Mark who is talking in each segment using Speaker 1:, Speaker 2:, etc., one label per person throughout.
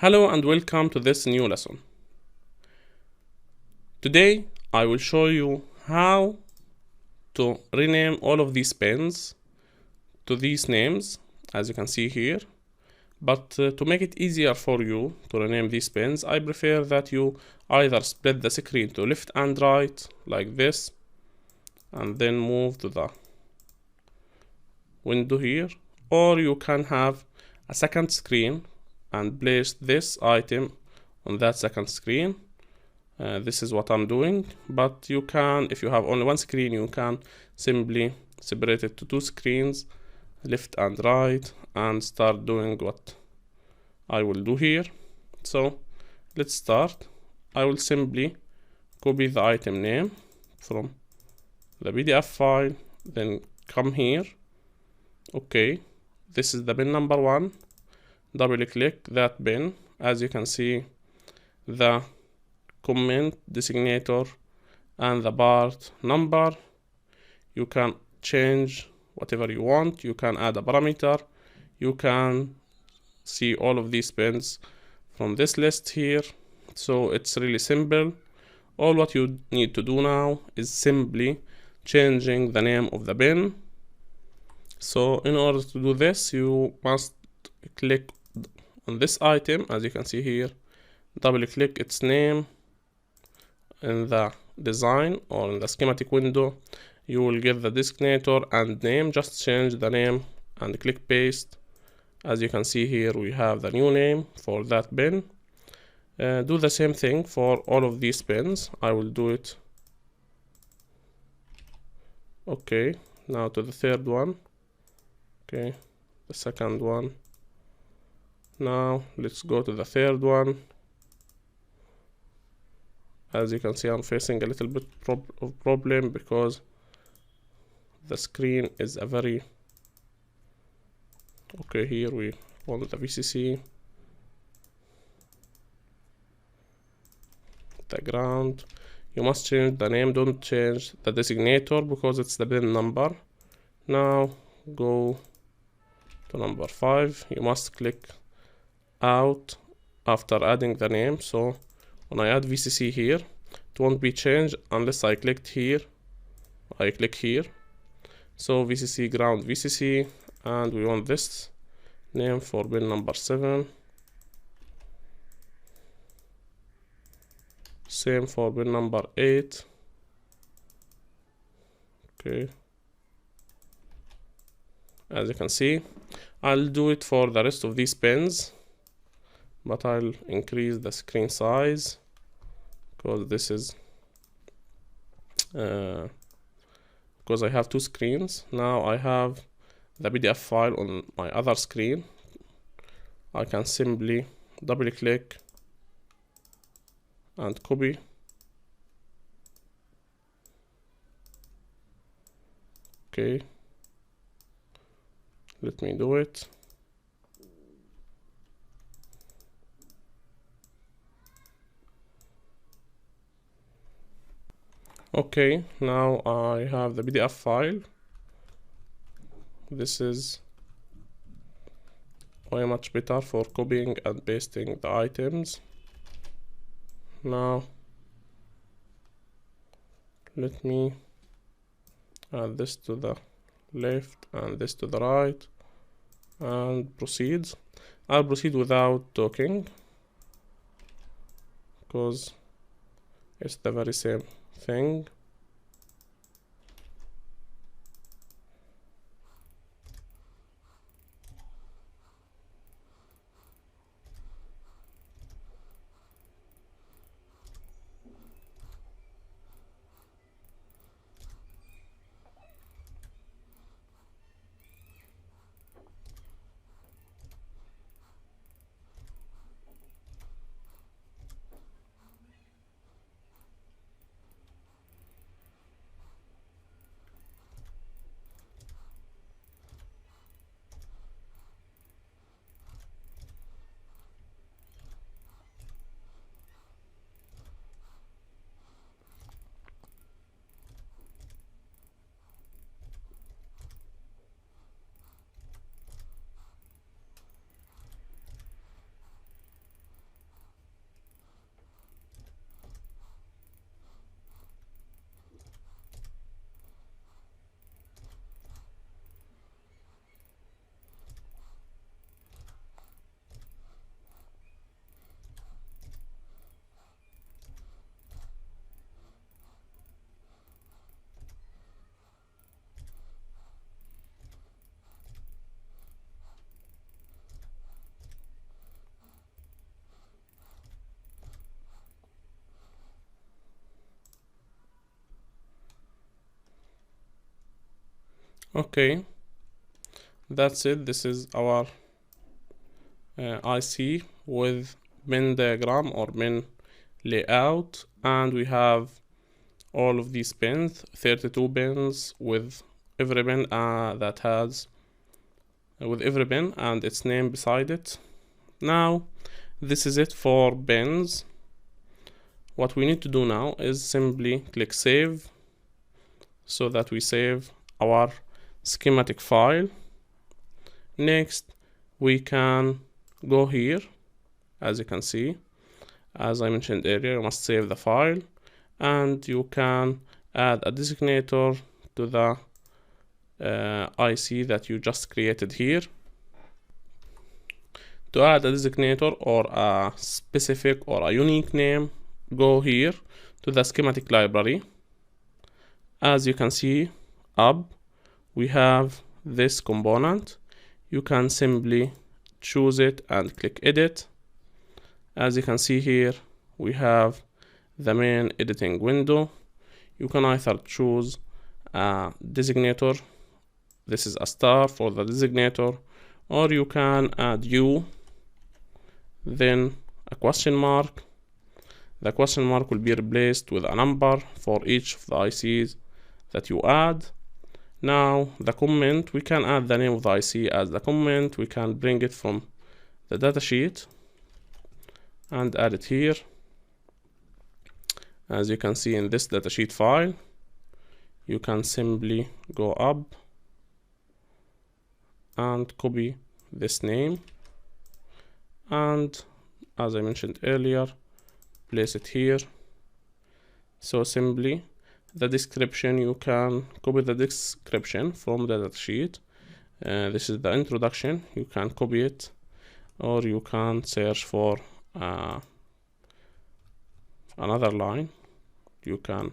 Speaker 1: Hello and welcome to this new lesson. Today I will show you how to rename all of these pens to these names, as you can see here. But to make it easier for you to rename these pens, I prefer that you either split the screen to left and right like this, and then move to the window here, or you can have a second screen and place this item on that second screen. This is what I'm doing, but you can, if you have only one screen, you can simply separate it to two screens, left and right, and start doing what I will do here. So let's start. I will simply copy the item name from the PDF file, then come here. Okay, this is the bin number 1. Double click that bin. As you can see, the comment designator and the part number, you can change whatever you want. You can add a parameter. You can see all of these pins from this list here. So it's really simple. All what you need to do now is simply changing the name of the bin. So in order to do this, you must click on this item, as you can see here, double click its name in the design or in the schematic window. You will get the designator and name. Just change the name and click paste. As you can see here, we have the new name for that bin. Do the same thing for all of these pins. I will do it. Okay, now to the third one. Okay, the second one. Now let's go to the third one. As you can see, I'm facing a little bit of problem because the screen is a very... Okay, here we want the VCC, the ground. You must change the name, don't change the designator because it's the bin number. Now go to number 5. You must click out after adding the name. So when I add VCC here, it won't be changed unless I click here. So VCC ground VCC, and we want this name for bin number 7. Same for bin number 8. Okay. As you can see, I'll do it for the rest of these pens, but I'll increase the screen size because this is because I have two screens. Now I have the PDF file on my other screen. I can simply double click and copy. Okay, let me do it. Okay, now I have the PDF file. This is way much better for copying and pasting the items. Now let me add this to the left and this to the right and proceed. I'll proceed without talking because it's the very same thing. Okay, that's it. This is our IC with bin diagram or bin layout, and we have all of these bins, 32 bins with every bin that has with every bin and its name beside it. Now this is it for bins. What we need to do now is simply click save so that we save our schematic file. Next we can go here. As you can see, as I mentioned earlier, you must save the file, and you can add a designator to the IC that you just created here. To add a designator or a specific or a unique name, go here to the schematic library. As you can see up, we have this component. You can simply choose it and click edit. As you can see here, we have the main editing window. You can either choose a designator. This is a star for the designator, or you can add U, then a question mark. The question mark will be replaced with a number for each of the ICs that you add. Now the comment, we can add the name of the IC as the comment. We can bring it from the datasheet and add it here. As you can see in this datasheet file, you can simply go up and copy this name, and as I mentioned earlier, place it here. So simply the description, you can copy the description from the datasheet. This is the introduction. You can copy it, or you can search for another line. You can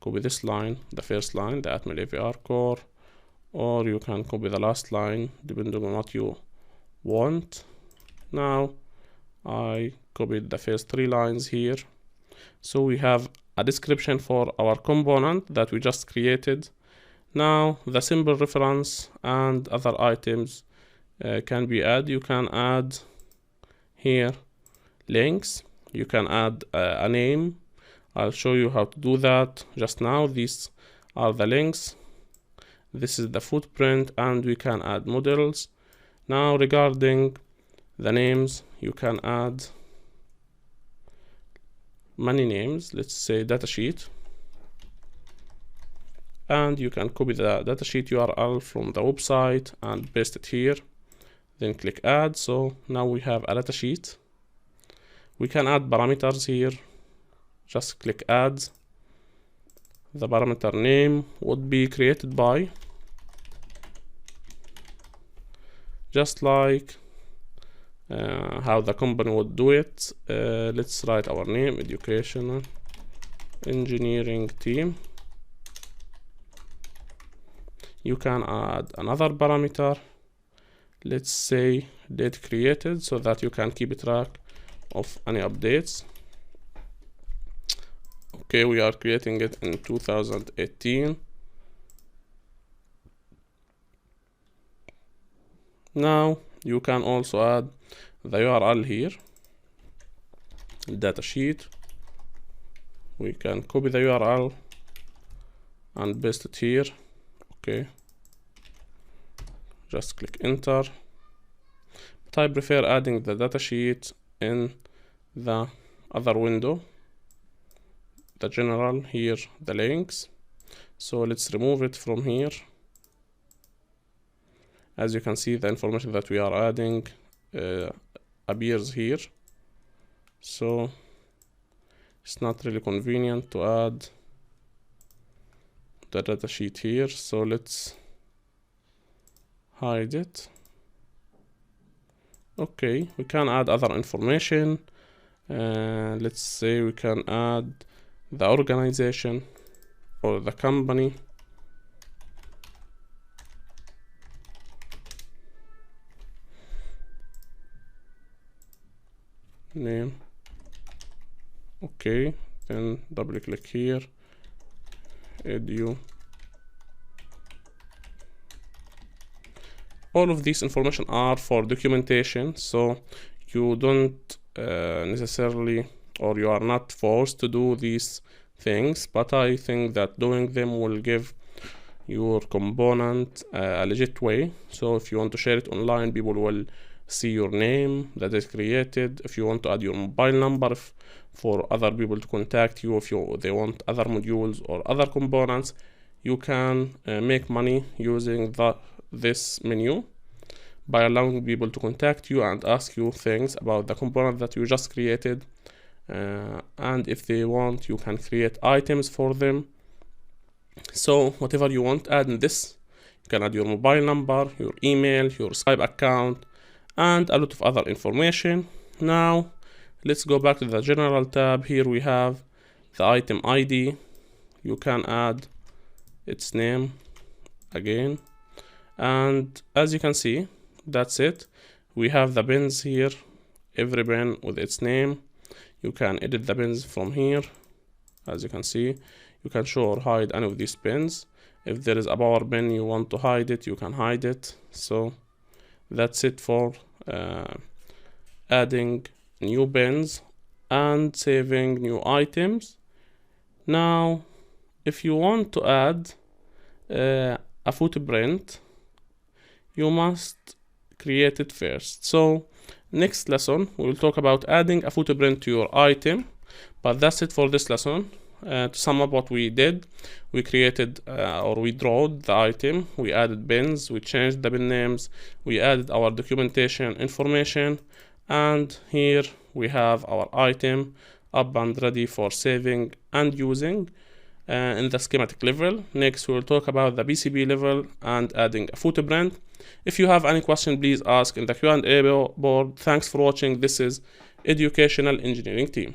Speaker 1: copy this line, the first line, the Atmel AVR core, or you can copy the last line depending on what you want. Now I copied the first 3 lines here. So we have a description for our component that we just created. Now the symbol reference and other items can be added. You can add here links. You can add a name. I'll show you how to do that just now. These are the links. This is the footprint, and we can add models. Now regarding the names, you can add many names. Let's say datasheet, and you can copy the datasheet URL from the website and paste it here, then click add. So now we have a datasheet. We can add parameters here. Just click add. The parameter name would be created by, just like how the company would do it. Let's write our name, educational engineering team. You can add another parameter, let's say date created, so that you can keep track of any updates. Okay, we are creating it in 2018. Now you can also add the URL here, datasheet. We can copy the URL and paste it here. Okay, just click enter. But I prefer adding the datasheet in the other window, the general here, the links. So let's remove it from here. As you can see, the information that we are adding appears here, so it's not really convenient to add the datasheet here. So let's hide it. Okay, we can add other information. Let's say we can add the organization or the company. Name. Okay, then double click here, edu all of these information are for documentation, so you don't necessarily, or you are not forced to do these things, but I think that doing them will give your component a legit way. So if you want to share it online, people will see your name that is created. If you want to add your mobile number for other people to contact you, if they want other modules or other components, you can make money using this menu by allowing people to contact you and ask you things about the component that you just created. And if they want, you can create items for them. So whatever you want, add in this. You can add your mobile number, your email, your Skype account, and a lot of other information. Now let's go back to the general tab. Here we have the item ID. You can add its name again, and as you can see, that's it. We have the bins here, every bin with its name. You can edit the bins from here. As you can see, you can show or hide any of these bins. If there is a power bin you want to hide it, you can hide it. So that's it for adding new bins and saving new items. Now if you want to add a footprint, you must create it first. So next lesson we will talk about adding a footprint to your item, but that's it for this lesson. To sum up what we did, we created or we drawed the item, we added bins, we changed the bin names, we added our documentation information, and here we have our item up and ready for saving and using in the schematic level. Next we will talk about the PCB level and adding a footprint. If you have any question, please ask in the Q&A board. Thanks for watching. This is Educational Engineering Team.